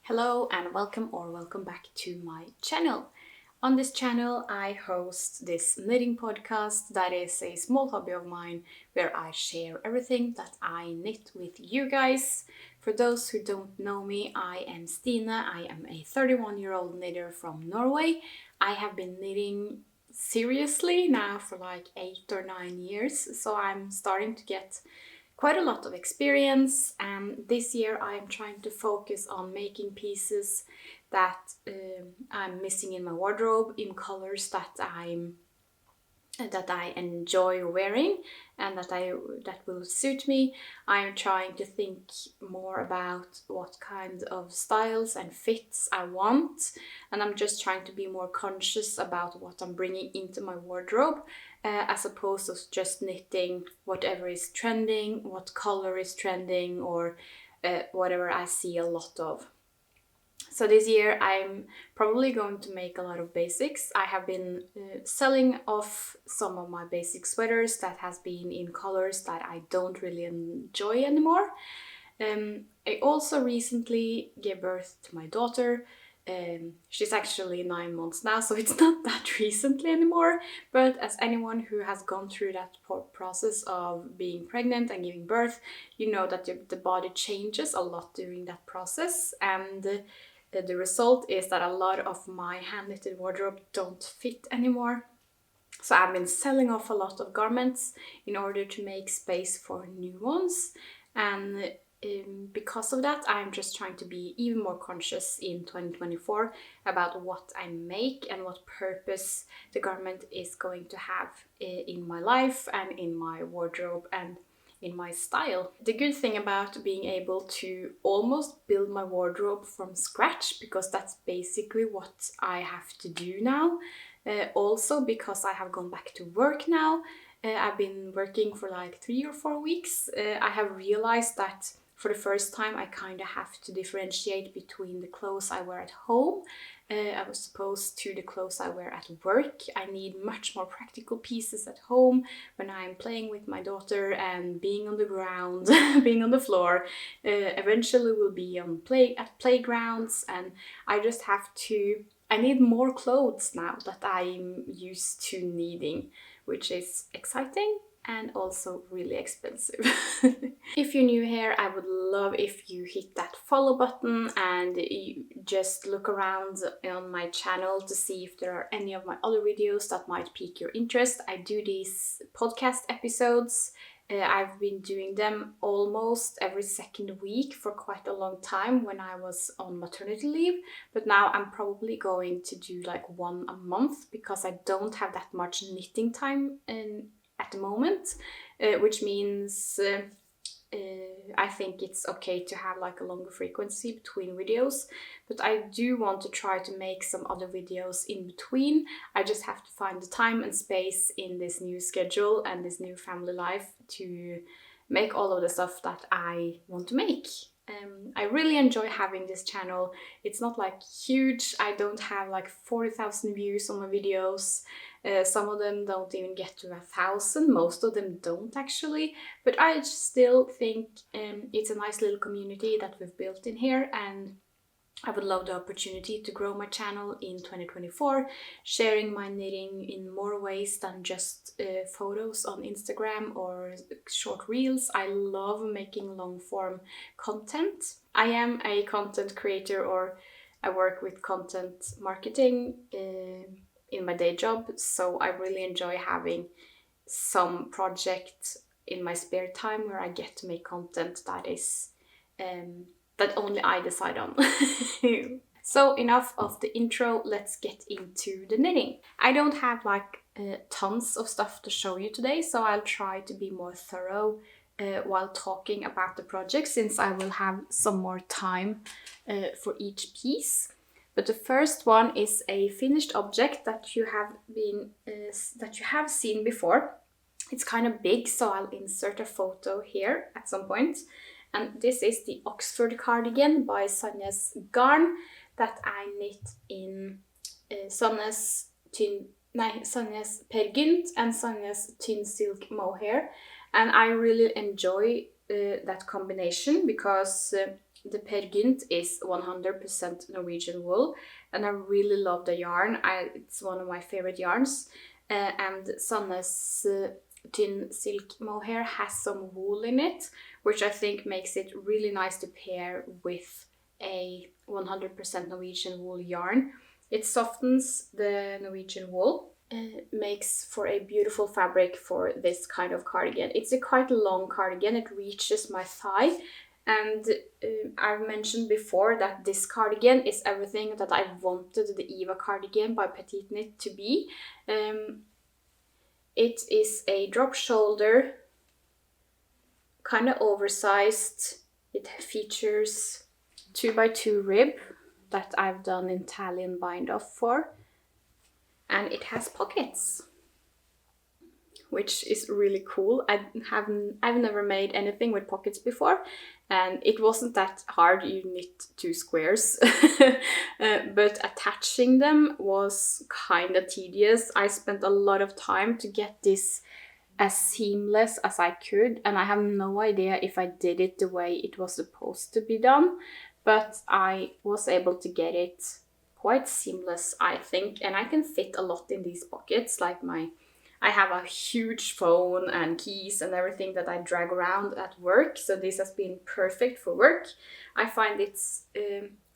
Hello and welcome back to my channel. On this channel I host this knitting podcast that is a small hobby of mine where I share everything that I knit with you guys. For those who don't know me, I am Stina. I am a 31-year-old knitter from Norway. I have been knitting seriously now for like 8 or 9 years, so I'm starting to get quite a lot of experience, and this year I'm trying to focus on making pieces that I'm missing in my wardrobe in colors that I enjoy wearing and that will suit me. I'm trying to think more about what kind of styles and fits I want, and I'm just trying to be more conscious about what I'm bringing into my wardrobe, as opposed to just knitting whatever is trending, what color is trending, or whatever I see a lot of. So this year I'm probably going to make a lot of basics. I have been selling off some of my basic sweaters that has been in colors that I don't really enjoy anymore. I also recently gave birth to my daughter. She's actually 9 months now, so it's not that recently anymore. But as anyone who has gone through that process of being pregnant and giving birth, you know that the body changes a lot during that process, and the result is that a lot of my hand-knitted wardrobe don't fit anymore. So I've been selling off a lot of garments in order to make space for new ones, and because of that I'm just trying to be even more conscious in 2024 about what I make and what purpose the garment is going to have in my life and in my wardrobe and in my style. The good thing about being able to almost build my wardrobe from scratch, because that's basically what I have to do now, also because I have gone back to work now. I've been working for like 3 or 4 weeks. I have realized that for the first time I kind of have to differentiate between the clothes I wear at home as opposed to the clothes I wear at work. I need much more practical pieces at home when I'm playing with my daughter and being on the ground, being on the floor. Eventually we'll be on at playgrounds, and I just have to. I need more clothes now that I'm used to needing, which is exciting and also really expensive. If you're new here, I would love if you hit that follow button and you just look around on my channel to see if there are any of my other videos that might pique your interest. I do these podcast episodes. I've been doing them almost every second week for quite a long time when I was on maternity leave, but now I'm probably going to do like one a month because I don't have that much knitting time at the moment, which means I think it's okay to have like a longer frequency between videos, but I do want to try to make some other videos in between. I just have to find the time and space in this new schedule and this new family life to make all of the stuff that I want to make. I really enjoy having this channel. It's not like huge. I don't have like 40,000 views on my videos. Some of them don't even get to 1,000. Most of them don't actually. But I still think it's a nice little community that we've built in here, and I would love the opportunity to grow my channel in 2024, sharing my knitting in more ways than just photos on Instagram or short reels. I love making long form content. I am a content creator, or I work with content marketing in my day job, so I really enjoy having some project in my spare time where I get to make content that is that only I decide on. So enough of the intro, let's get into the knitting. I don't have like tons of stuff to show you today, so I'll try to be more thorough while talking about the project, since I will have some more time for each piece. But the first one is a finished object that you have seen before. It's kind of big, so I'll insert a photo here at some point. And this is the Oxford cardigan by Sandnes Garn that I knit in Sandnes Per Gynt and Sandnes Tynn Silk Mohair. And I really enjoy that combination because the Petiteknit is 100% Norwegian wool, and I really love the yarn. It's one of my favorite yarns. And Sanne's Tynn silk mohair has some wool in it, which I think makes it really nice to pair with a 100% Norwegian wool yarn. It softens the Norwegian wool. Makes for a beautiful fabric for this kind of cardigan. It's a quite long cardigan, it reaches my thigh, and I've mentioned before that this cardigan is everything that I wanted the Eva cardigan by Petiteknit to be. It is a drop shoulder, kind of oversized. It features 2x2 rib that I've done Italian bind off for. And it has pockets, which is really cool. I've never made anything with pockets before, and it wasn't that hard. You knit 2 squares, but attaching them was kind of tedious. I spent a lot of time to get this as seamless as I could, and I have no idea if I did it the way it was supposed to be done, but I was able to get it quite seamless, I think, and I can fit a lot in these pockets. Like I have a huge phone and keys and everything that I drag around at work, so this has been perfect for work. I find it's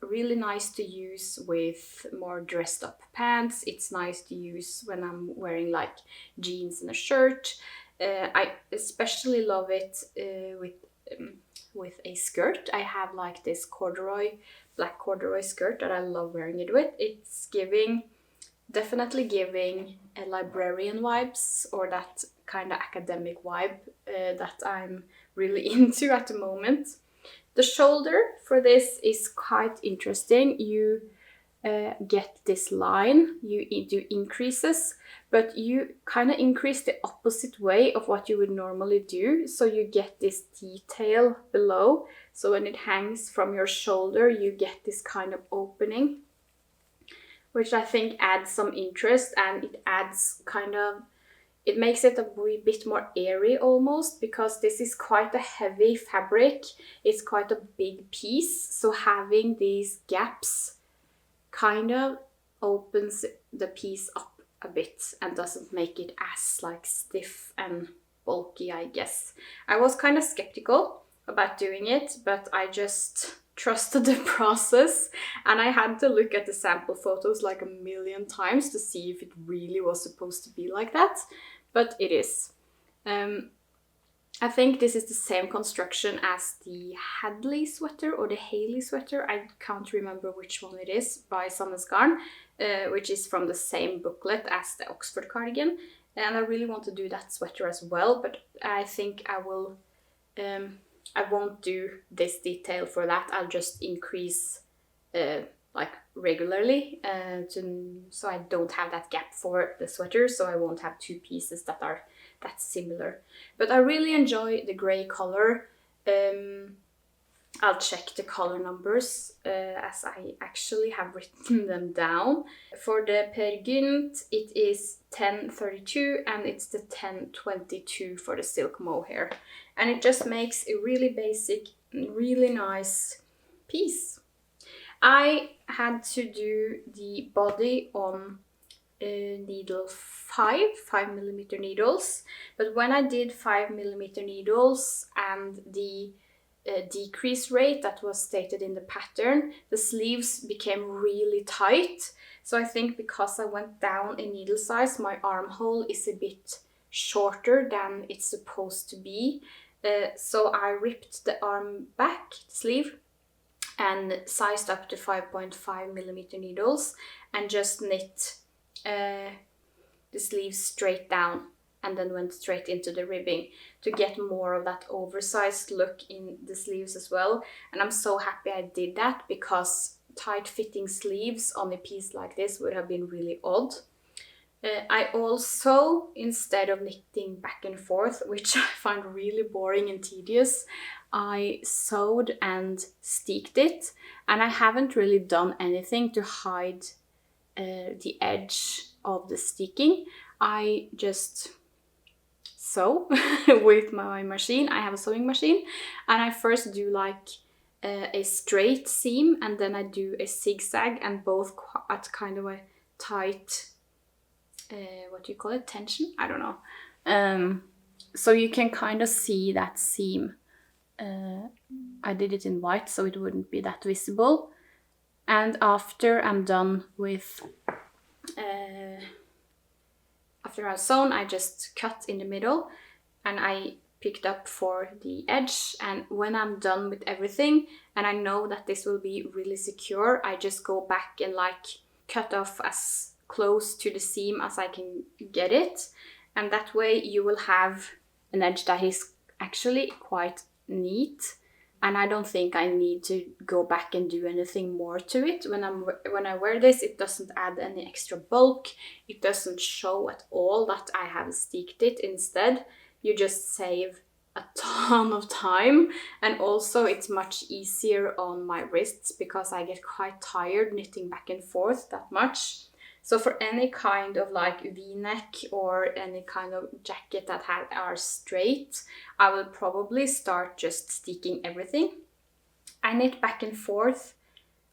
really nice to use with more dressed up pants. It's nice to use when I'm wearing like jeans and a shirt. I especially love it with a skirt. I have like this black corduroy skirt that I love wearing it with. It's definitely giving a librarian vibes, or that kind of academic vibe that I'm really into at the moment. The shoulder for this is quite interesting. You get this line, you do increases, but you kind of increase the opposite way of what you would normally do. So you get this detail below. So when it hangs from your shoulder, you get this kind of opening, which I think adds some interest, and it makes it a wee bit more airy almost, because this is quite a heavy fabric. It's quite a big piece. So having these gaps kind of opens the piece up a bit and doesn't make it as like stiff and bulky, I guess. I was kind of skeptical about doing it, but I just trusted the process, and I had to look at the sample photos like a million times to see if it really was supposed to be like that, but it is. I think this is the same construction as the Hadley sweater or the Haley sweater. I can't remember which one it is, by Sandnes Garn, which is from the same booklet as the Oxford cardigan. And I really want to do that sweater as well, but I think I won't do this detail for that. I'll just increase like regularly so I don't have that gap for the sweater, so I won't have 2 pieces that are that similar. But I really enjoy the gray color. I'll check the color numbers as I actually have written them down. For the Petiteknit, it is 1032 and it's the 1022 for the silk mohair. And it just makes a really basic, really nice piece. I had to do the body on needle 5mm needles, but when I did 5mm needles and the decrease rate that was stated in the pattern, the sleeves became really tight. So I think because I went down in needle size, my armhole is a bit shorter than it's supposed to be. So I ripped the arm back sleeve and sized up to 5.5mm needles and just knit the sleeves straight down and then went straight into the ribbing to get more of that oversized look in the sleeves as well. And I'm so happy I did that, because tight fitting sleeves on a piece like this would have been really odd. I also, instead of knitting back and forth, which I find really boring and tedious, I sewed and sticked it, and I haven't really done anything to hide the edge of the sticking. I just sew with my machine. I have a sewing machine, and I first do like a straight seam, and then I do a zigzag, and both at kind of a tight, what do you call it, tension? I don't know. So you can kind of see that seam. I did it in white so it wouldn't be that visible. And after I'm done with, after I've sewn, I just cut in the middle, and I picked up for the edge. And when I'm done with everything and I know that this will be really secure, I just go back and like cut off as close to the seam as I can get it, and that way you will have an edge that is actually quite neat. And I don't think I need to go back and do anything more to it. When I wear this, it doesn't add any extra bulk. It doesn't show at all that I have sticked it. Instead, you just save a ton of time, and also it's much easier on my wrists because I get quite tired knitting back and forth that much. So for any kind of like V-neck or any kind of jacket that are straight, I will probably start just sticking everything. I knit back and forth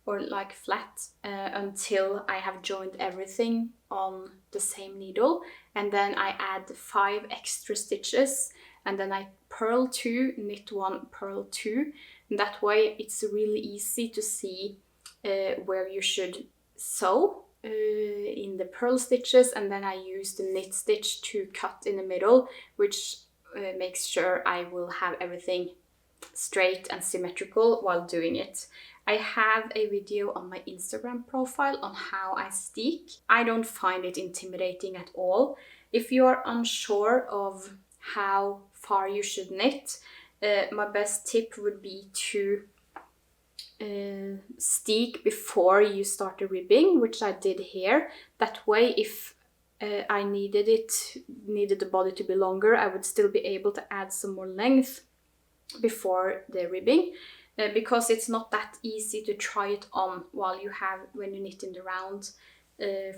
or like flat until I have joined everything on the same needle, and then I add 5 extra stitches, and then I purl 2, knit 1, purl 2, and that way it's really easy to see where you should sew in the purl stitches, and then I use the knit stitch to cut in the middle, which makes sure I will have everything straight and symmetrical while doing it. I have a video on my Instagram profile on how I stick. I don't find it intimidating at all. If you are unsure of how far you should knit, my best tip would be to stick before you start the ribbing, which I did here. That way, if I needed the body to be longer, I would still be able to add some more length before the ribbing, because it's not that easy to try it on when you knit in the round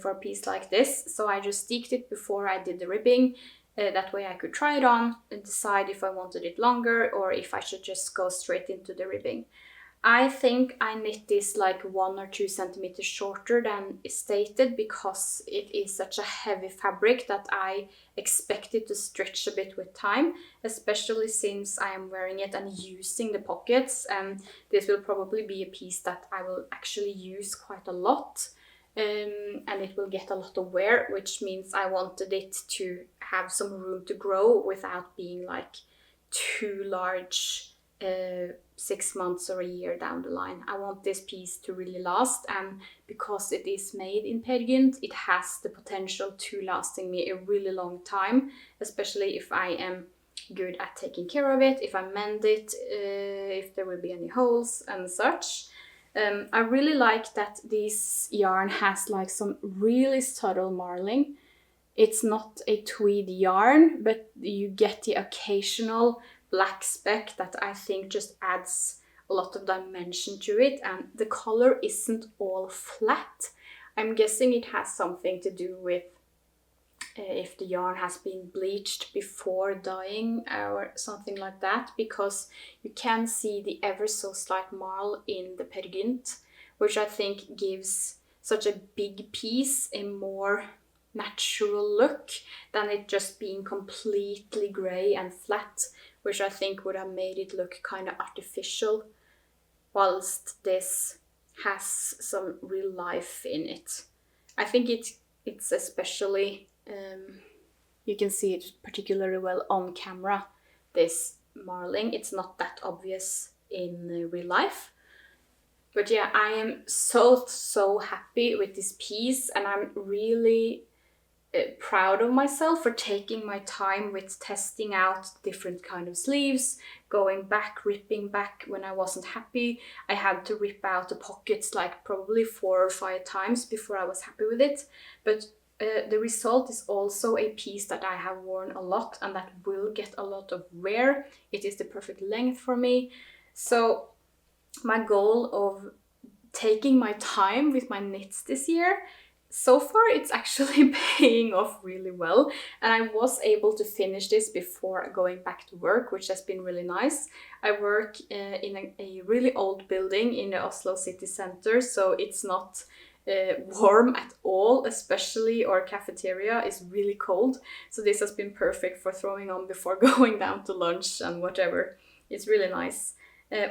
for a piece like this. So I just sticked it before I did the ribbing. That way I could try it on and decide if I wanted it longer or if I should just go straight into the ribbing. I think I knit this like 1 or 2 centimeters shorter than stated because it is such a heavy fabric that I expect it to stretch a bit with time, especially since I am wearing it and using the pockets, and this will probably be a piece that I will actually use quite a lot, and it will get a lot of wear, which means I wanted it to have some room to grow without being like too large 6 months or a year down the line. I want this piece to really last, and because it is made in Petiteknit, it has the potential to lasting me a really long time, especially if I am good at taking care of it, if I mend it, if there will be any holes and such. I really like that this yarn has like some really subtle marling. It's not a tweed yarn, but you get the occasional black speck that I think just adds a lot of dimension to it, and the color isn't all flat. I'm guessing it has something to do with if the yarn has been bleached before dyeing or something like that, because you can see the ever so slight marl in the Petiteknit, which I think gives such a big piece a more natural look than it just being completely grey and flat, which I think would have made it look kind of artificial, whilst this has some real life in it. I think it's especially, you can see it particularly well on camera, this marling. It's not that obvious in real life. But yeah, I am so happy with this piece, and I'm really proud of myself for taking my time with testing out different kind of sleeves, going back, ripping back when I wasn't happy. I had to rip out the pockets like probably 4 or 5 times before I was happy with it. But the result is also a piece that I have worn a lot and that will get a lot of wear. It is the perfect length for me. So my goal of taking my time with my knits this year so far it's actually paying off really well, and I was able to finish this before going back to work, which has been really nice. I work in a really old building in the Oslo city center, so it's not warm at all, especially our cafeteria is really cold, so this has been perfect for throwing on before going down to lunch and whatever. It's really nice.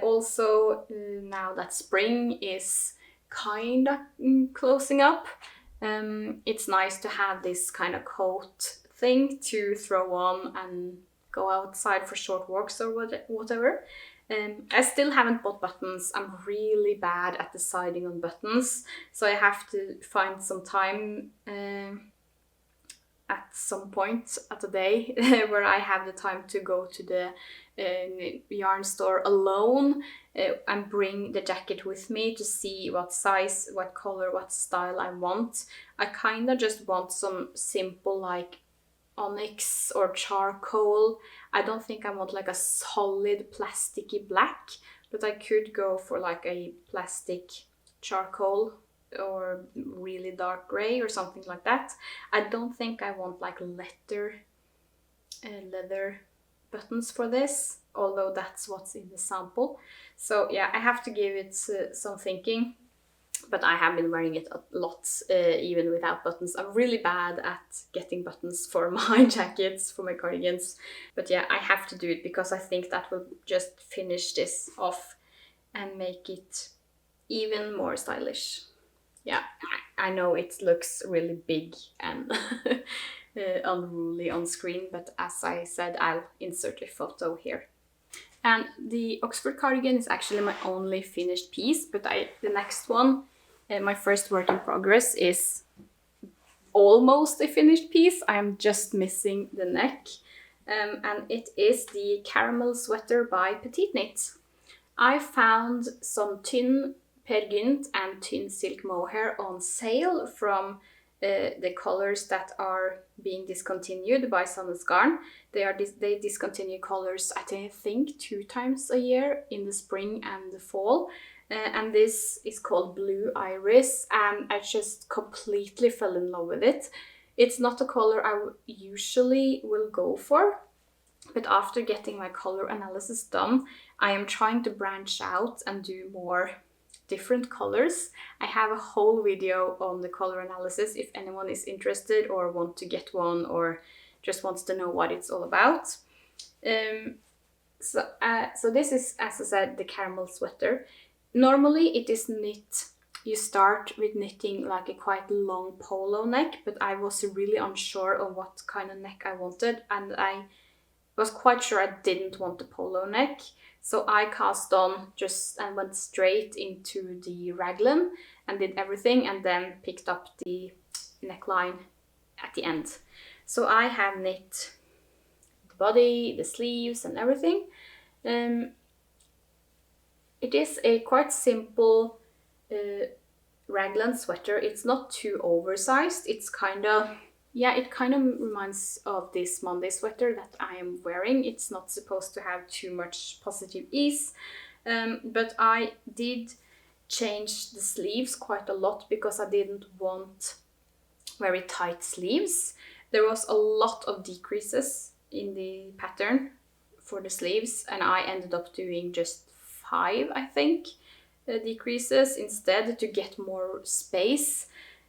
Also, now that spring is kind of closing up, it's nice to have this kind of coat thing to throw on and go outside for short walks or whatever. I still haven't bought buttons. I'm really bad at deciding on buttons, so I have to find some time at some point at the day where I have the time to go to the yarn store alone and bring the jacket with me to see what size, what color, what style I want. I kind of just want some simple like onyx or charcoal. I don't think I want like a solid plasticky black, but I could go for like a plastic charcoal or really dark gray or something like that. I don't think I want like leather buttons for this, although that's what's in the sample. So yeah, I have to give it some thinking, but I have been wearing it a lot even without buttons. I'm really bad at getting buttons for my jackets, for my cardigans, but yeah, I have to do it because I think that will just finish this off and make it even more stylish. Yeah, I know it looks really big and unruly on screen, but as I said, I'll insert a photo here. And the Oxford cardigan is actually my only finished piece, but the next one, my first work in progress, is almost a finished piece. I'm just missing the neck, and it is the caramel sweater by Petiteknit. I found some Tynn Pergynt and Tynn silk mohair on sale from the colors that are being discontinued by Sandnes Garn. They discontinue colors, I think 2 times a year, in the spring and the fall. And this is called Blue Iris, and I just completely fell in love with it. It's not a color I usually will go for, but after getting my color analysis done, I am trying to branch out and do more different colors. I have a whole video on the color analysis if anyone is interested or want to get one or just wants to know what it's all about. So this is, as I said, the caramel sweater. Normally it is knit. You start with knitting like a quite long polo neck, but I was really unsure of what kind of neck I wanted, and I was quite sure I didn't want a polo neck. So I cast on just and went straight into the raglan and did everything, and then picked up the neckline at the end. So I have knit the body, the sleeves and everything. It is a quite simple raglan sweater. It's not too oversized. It's kind of, yeah, it kind of reminds of this Monday sweater that I am wearing. It's not supposed to have too much positive ease, but I did change the sleeves quite a lot because I didn't want very tight sleeves. There was a lot of decreases in the pattern for the sleeves, and I ended up doing just 5, I think, decreases instead to get more space.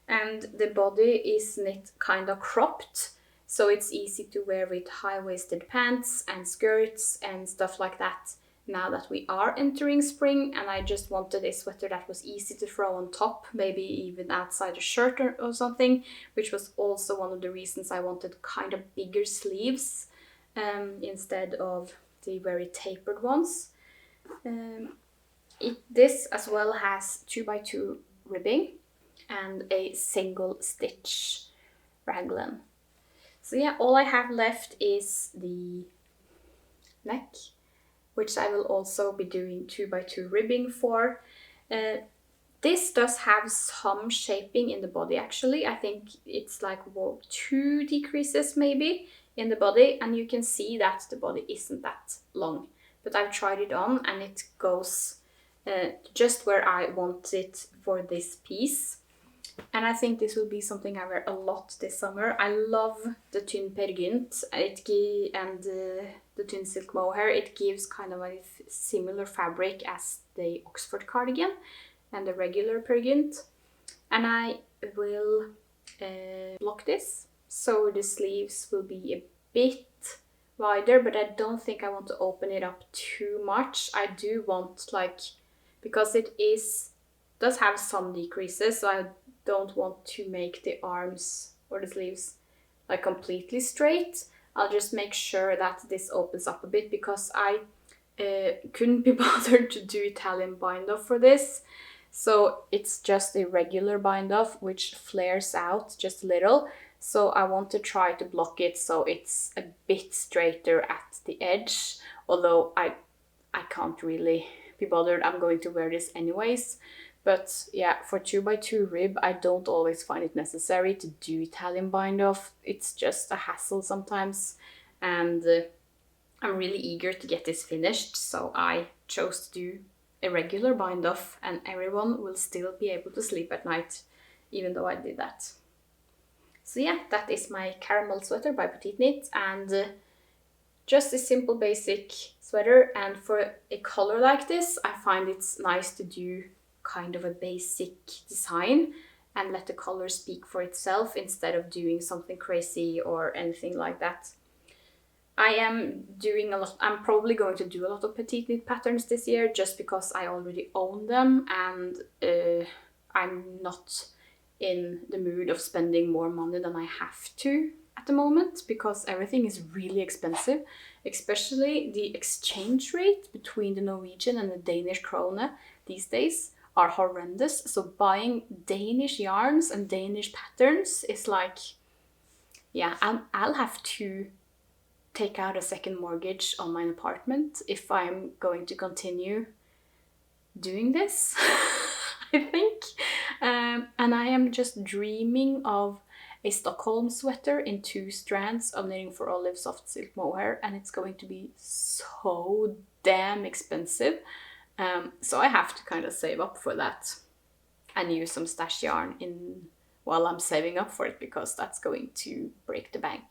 And the body is knit kind of cropped, so it's easy to wear with high-waisted pants and skirts and stuff like that now that we are entering spring. And I just wanted a sweater that was easy to throw on top, maybe even outside a shirt or something, which was also one of the reasons I wanted kind of bigger sleeves instead of the very tapered ones. This as well has 2x2 ribbing and a single stitch raglan. So yeah, all I have left is the neck, which I will also be doing 2x2 ribbing for. This does have some shaping in the body actually. I think it's like 2 decreases maybe in the body, and you can see that the body isn't that long. But I've tried it on and it goes just where I want it for this piece. And I think this will be something I wear a lot this summer. I love the Tynn Pergynt and the Tynn silk mohair. It gives kind of a similar fabric as the Oxford cardigan and the regular Pergynt. And I will block this, so the sleeves will be a bit wider, but I don't think I want to open it up too much. I do want, like, because it does have some decreases, so I don't want to make the arms or the sleeves like completely straight. I'll just make sure that this opens up a bit, because I couldn't be bothered to do Italian bind off for this. So it's just a regular bind off which flares out just a little. So I want to try to block it so it's a bit straighter at the edge. Although I can't really be bothered. I'm going to wear this anyways. But yeah, for 2x2 rib, I don't always find it necessary to do Italian bind off. It's just a hassle sometimes. And I'm really eager to get this finished. So I chose to do a regular bind off, and everyone will still be able to sleep at night even though I did that. So yeah, that is my caramel sweater by Petiteknit, and just a simple basic sweater. And for a color like this, I find it's nice to do kind of a basic design and let the color speak for itself instead of doing something crazy or anything like that. I am doing a lot. I'm probably going to do a lot of Petiteknit patterns this year just because I already own them, and I'm not in the mood of spending more money than I have to at the moment, because everything is really expensive, especially the exchange rate between the Norwegian and the Danish krone these days are horrendous. So buying Danish yarns and Danish patterns is like, yeah, I'll have to take out a second mortgage on my apartment if I'm going to continue doing this, I think. And I am just dreaming of a Stockholm sweater in 2 strands of Knitting for Olive soft silk mohair, and it's going to be so damn expensive. So I have to kind of save up for that and use some stash yarn while I'm saving up for it, because that's going to break the bank.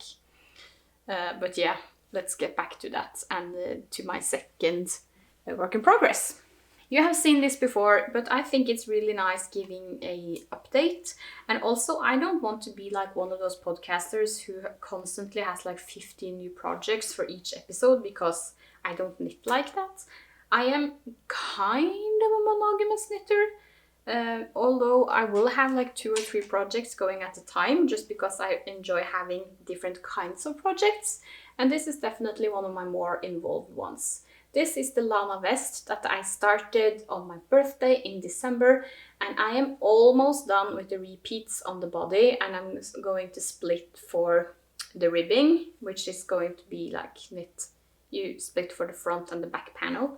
But yeah, let's get back to that and to my second work in progress. You have seen this before, but I think it's really nice giving a update. And also, I don't want to be like one of those podcasters who constantly has like 15 new projects for each episode, because I don't knit like that. I am kind of a monogamous knitter, although I will have like 2 or 3 projects going at a time, just because I enjoy having different kinds of projects. And this is definitely one of my more involved ones. This is the Lana vest that I started on my birthday in December, and I am almost done with the repeats on the body, and I'm going to split for the ribbing, which is going to be like knit. You split for the front and the back panel.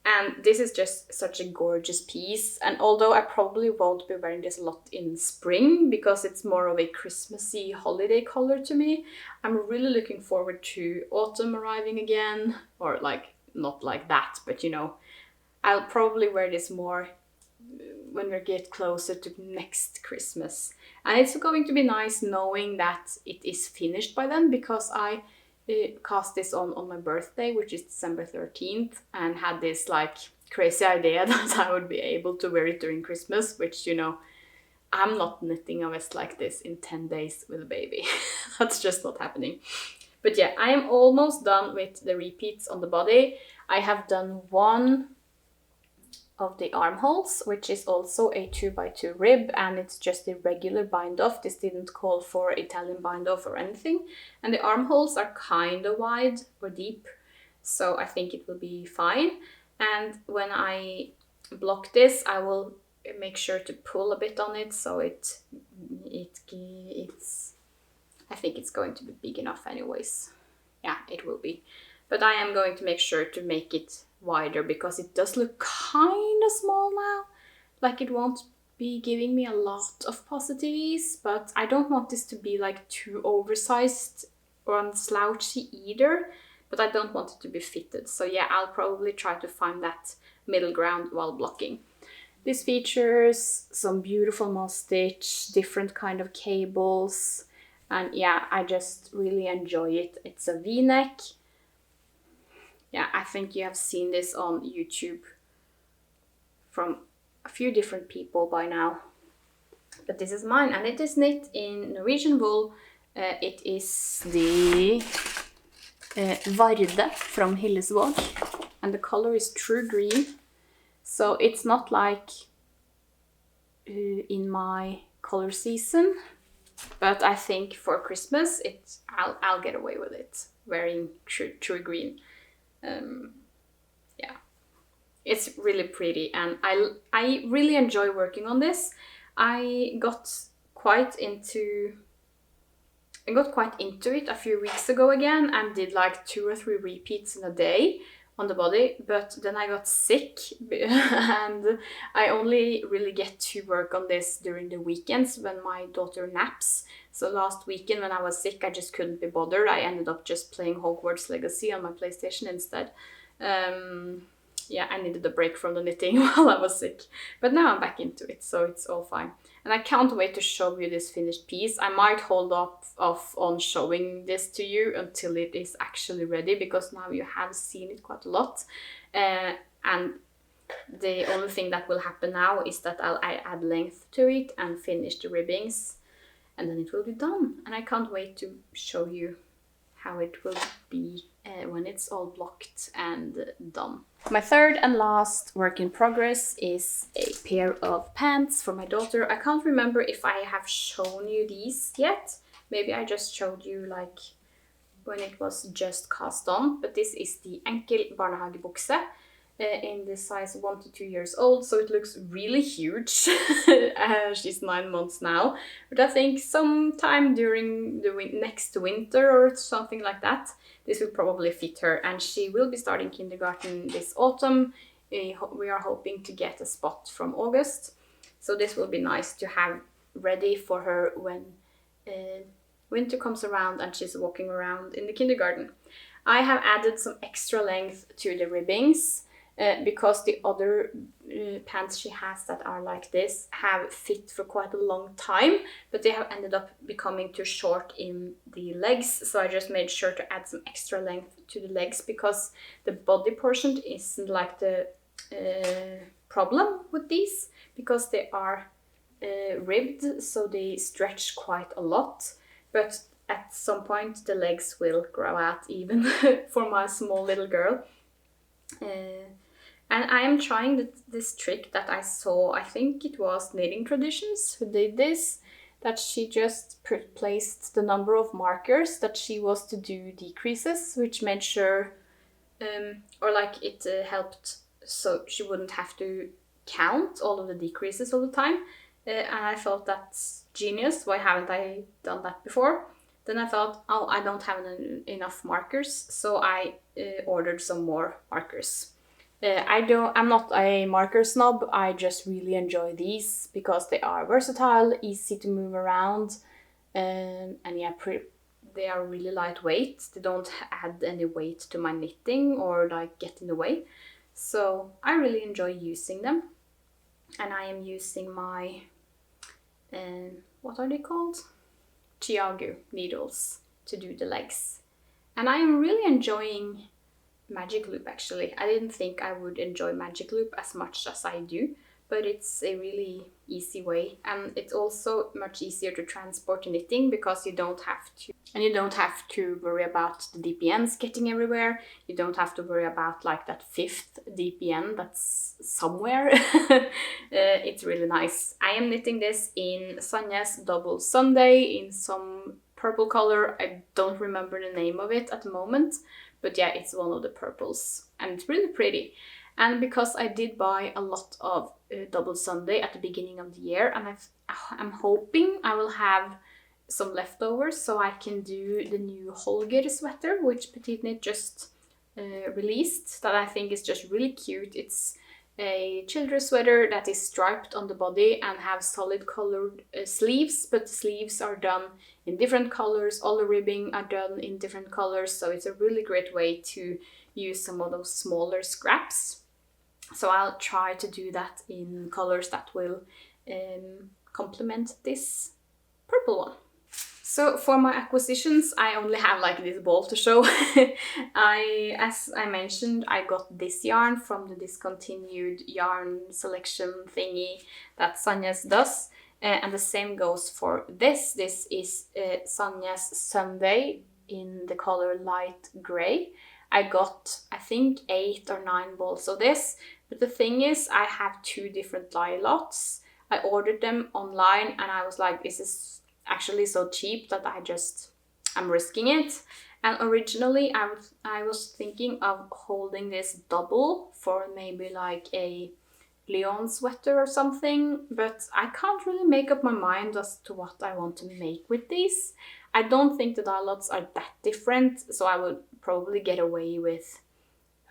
And this is just such a gorgeous piece. And although I probably won't be wearing this a lot in spring, because it's more of a Christmassy holiday color to me, I'm really looking forward to autumn arriving again. Or like, not like that, but you know, I'll probably wear this more when we get closer to next Christmas. And it's going to be nice knowing that it is finished by then, because I cast this on my birthday, which is December 13th, and had this like crazy idea that I would be able to wear it during Christmas, which, you know, I'm not knitting a vest like this in 10 days with a baby. That's just not happening. But yeah, I am almost done with the repeats on the body. I have done one of the armholes, which is also a 2x2 rib, and it's just a regular bind off. This didn't call for Italian bind off or anything. And the armholes are kind of wide or deep, so I think it will be fine. And when I block this, I will make sure to pull a bit on it, so it's I think it's going to be big enough anyways. Yeah, it will be. But I am going to make sure to make it wider, because it does look kind of small now. Like it won't be giving me a lot of positive ease, but I don't want this to be like too oversized or slouchy either, but I don't want it to be fitted. So yeah, I'll probably try to find that middle ground while blocking. This features some beautiful moss stitch, different kind of cables, and yeah, I just really enjoy it. It's a V-neck. Yeah, I think you have seen this on YouTube from a few different people by now. But this is mine, and it is knit in Norwegian wool. It is the Varde from Hillesvåg, and the color is true green. So it's not like in my color season, but I think for Christmas I'll get away with it wearing true green. Yeah, it's really pretty, and I really enjoy working on this. I got quite into it a few weeks ago again, and did like 2 or 3 repeats in a day on the body, but then I got sick and I only really get to work on this during the weekends when my daughter naps. So last weekend when I was sick, I just couldn't be bothered. I ended up just playing Hogwarts Legacy on my PlayStation instead. Yeah, I needed a break from the knitting while I was sick, but now I'm back into it, so it's all fine. And I can't wait to show you this finished piece. I might hold off on showing this to you until it is actually ready, because now you have seen it quite a lot. And the only thing that will happen now is that I'll add length to it and finish the ribbings, and then it will be done. And I can't wait to show you how it will be when it's all blocked and done. My third and last work in progress is a pair of pants for my daughter. I can't remember if I have shown you these yet. Maybe I just showed you like when it was just cast on, but this is the Enkel barnehagebukse in the size 1 to 2 years old, so it looks really huge. She's 9 months now, but I think sometime during the next winter or something like that, this will probably fit her, and she will be starting kindergarten this autumn. We are hoping to get a spot from August, so this will be nice to have ready for her when winter comes around and she's walking around in the kindergarten. I have added some extra length to the ribbings because the other pants she has that are like this have fit for quite a long time, but they have ended up becoming too short in the legs, so I just made sure to add some extra length to the legs, because the body portion isn't like the problem with these, because they are ribbed, so they stretch quite a lot, but at some point the legs will grow out even for my small little girl. And I am trying this trick that I saw, I think it was Knitting Traditions who did this, that she just placed the number of markers that she was to do decreases, which made sure, or like it helped so she wouldn't have to count all of the decreases all the time. And I thought that's genius, why haven't I done that before? Then I thought, oh, I don't have enough markers, so I ordered some more markers. I'm not a marker snob, I just really enjoy these because they are versatile, easy to move around, and yeah, they are really lightweight. They don't add any weight to my knitting or like get in the way. So I really enjoy using them. And I am using my, what are they called? Chiagu needles to do the legs. And I am really enjoying Magic Loop actually. I didn't think I would enjoy Magic Loop as much as I do, but it's a really easy way, and it's also much easier to transport knitting because you don't have to worry about the DPNs getting everywhere. You don't have to worry about like that 5th DPN that's somewhere. It's really nice. I am knitting this in Sanya's Double Sunday in some purple color. I don't remember the name of it at the moment, but yeah, it's one of the purples and it's really pretty. And because I did buy a lot of Double Sunday at the beginning of the year, and I'm hoping I will have some leftovers so I can do the new Holger sweater, which Petiteknit just released, that I think is just really cute. It's a children's sweater that is striped on the body and have solid colored sleeves, but the sleeves are done in different colors, all the ribbing are done in different colors, so it's a really great way to use some of those smaller scraps. So I'll try to do that in colors that will complement this purple one. So for my acquisitions, I only have like this ball to show. As I mentioned, I got this yarn from the discontinued yarn selection thingy that Sanya's does. And the same goes for this. This is Sanya's Sunday in the color light gray. I got, I think, 8 or 9 balls of this. But the thing is, I have 2 different dye lots. I ordered them online and I was like, this is actually so cheap that I'm risking it. And originally I was thinking of holding this double for maybe like a Leon sweater or something, but I can't really make up my mind as to what I want to make with these. I don't think the dye lots are that different, so I would probably get away with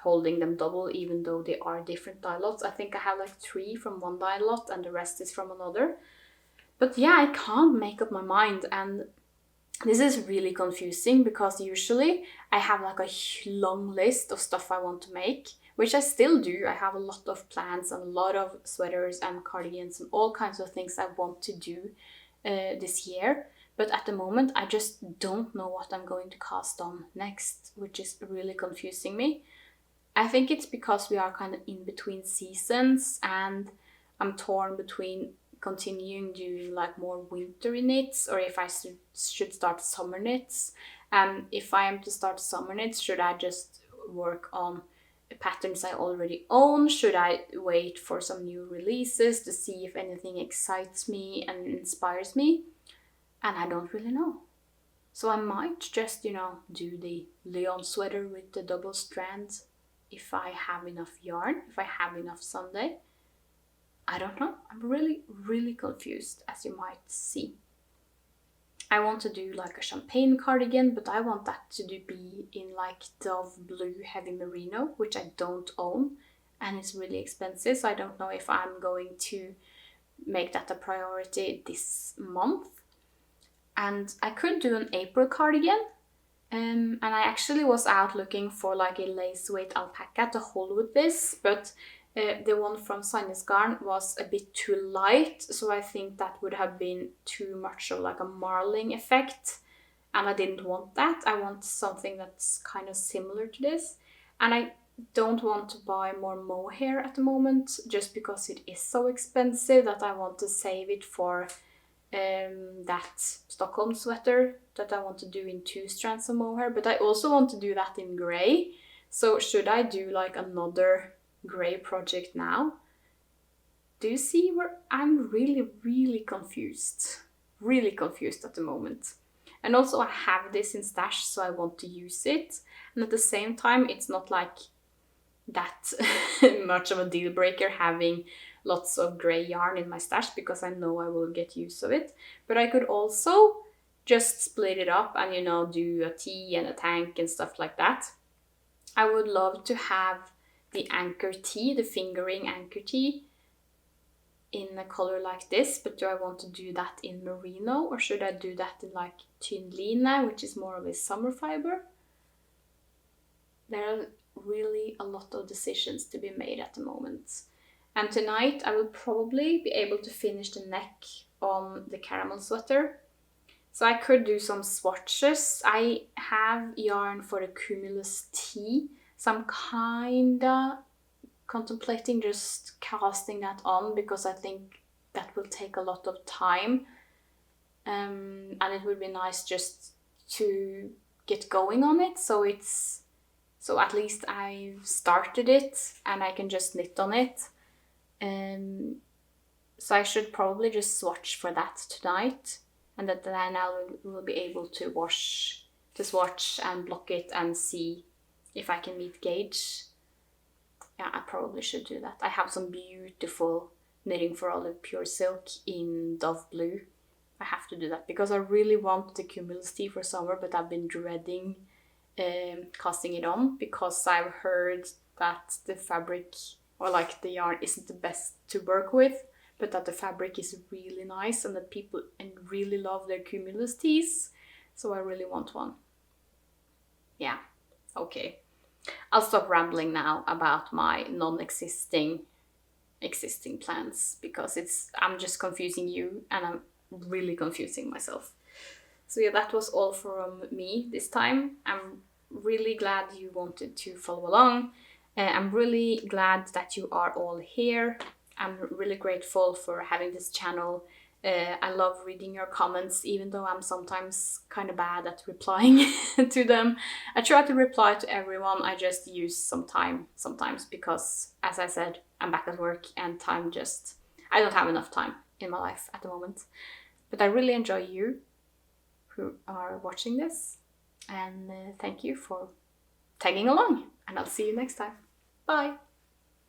holding them double even though they are different dye lots. I think I have like 3 from one dye lot and the rest is from another. But yeah, I can't make up my mind, and this is really confusing because usually I have like a long list of stuff I want to make, which I still do. I have a lot of plans and a lot of sweaters and cardigans and all kinds of things I want to do this year. But at the moment, I just don't know what I'm going to cast on next, which is really confusing me. I think it's because we are kind of in between seasons and I'm torn between continuing doing like more wintry knits or if I should start summer knits. If I am to start summer knits, should I just work on patterns I already own? Should I wait for some new releases to see if anything excites me and inspires me? And I don't really know. So I might just, do the Leon sweater with the double strands if I have enough yarn, if I have enough Sunday. I don't know. I'm really, really confused, as you might see. I want to do like a champagne cardigan, but I want that to be in like Dove Blue Heavy Merino, which I don't own, and it's really expensive, so I don't know if I'm going to make that a priority this month. And I could do an April cardigan, and I actually was out looking for like a lace weight alpaca to hold with this, but the one from Sanya's Garn was a bit too light, so I think that would have been too much of like a marling effect, and I didn't want that. I want something that's kind of similar to this, and I don't want to buy more mohair at the moment just because it is so expensive that I want to save it for that Stockholm sweater that I want to do in 2 strands of mohair, but I also want to do that in grey. So should I do like another grey project now? Do you see where I'm really, really confused? Really confused at the moment. And also I have this in stash, so I want to use it. And at the same time, it's not like that much of a deal breaker having lots of grey yarn in my stash because I know I will get use of it. But I could also just split it up and, do a tee and a tank and stuff like that. I would love to have the anchor tee, the fingering anchor tee, in a color like this, but do I want to do that in merino or should I do that in like Tynn Lana, which is more of a summer fiber? There are really a lot of decisions to be made at the moment. And tonight I will probably be able to finish the neck on the caramel sweater. So I could do some swatches. I have yarn for the Cumulus tee, so I'm kinda contemplating just casting that on because I think that will take a lot of time. And it would be nice just to get going on it, so at least I've started it and I can just knit on it. So I should probably just swatch for that tonight, and then I will be able to swatch and block it and see if I can meet gauge. Yeah, I probably should do that. I have some beautiful knitting for olive pure silk in Dove Blue. I have to do that because I really want the Cumulus tee for summer, but I've been dreading casting it on because I've heard that the fabric or like the yarn isn't the best to work with, but that the fabric is really nice and that people really love their Cumulus tees. So I really want one. Yeah, okay. I'll stop rambling now about my existing plans, because I'm just confusing you and I'm really confusing myself. So yeah, that was all from me this time. I'm really glad you wanted to follow along. I'm really glad that you are all here. I'm really grateful for having this channel. I love reading your comments, even though I'm sometimes kind of bad at replying to them. I try to reply to everyone, I just use some time sometimes because, as I said, I'm back at work and I don't have enough time in my life at the moment. But I really enjoy you who are watching this, and thank you for tagging along, and I'll see you next time. Bye!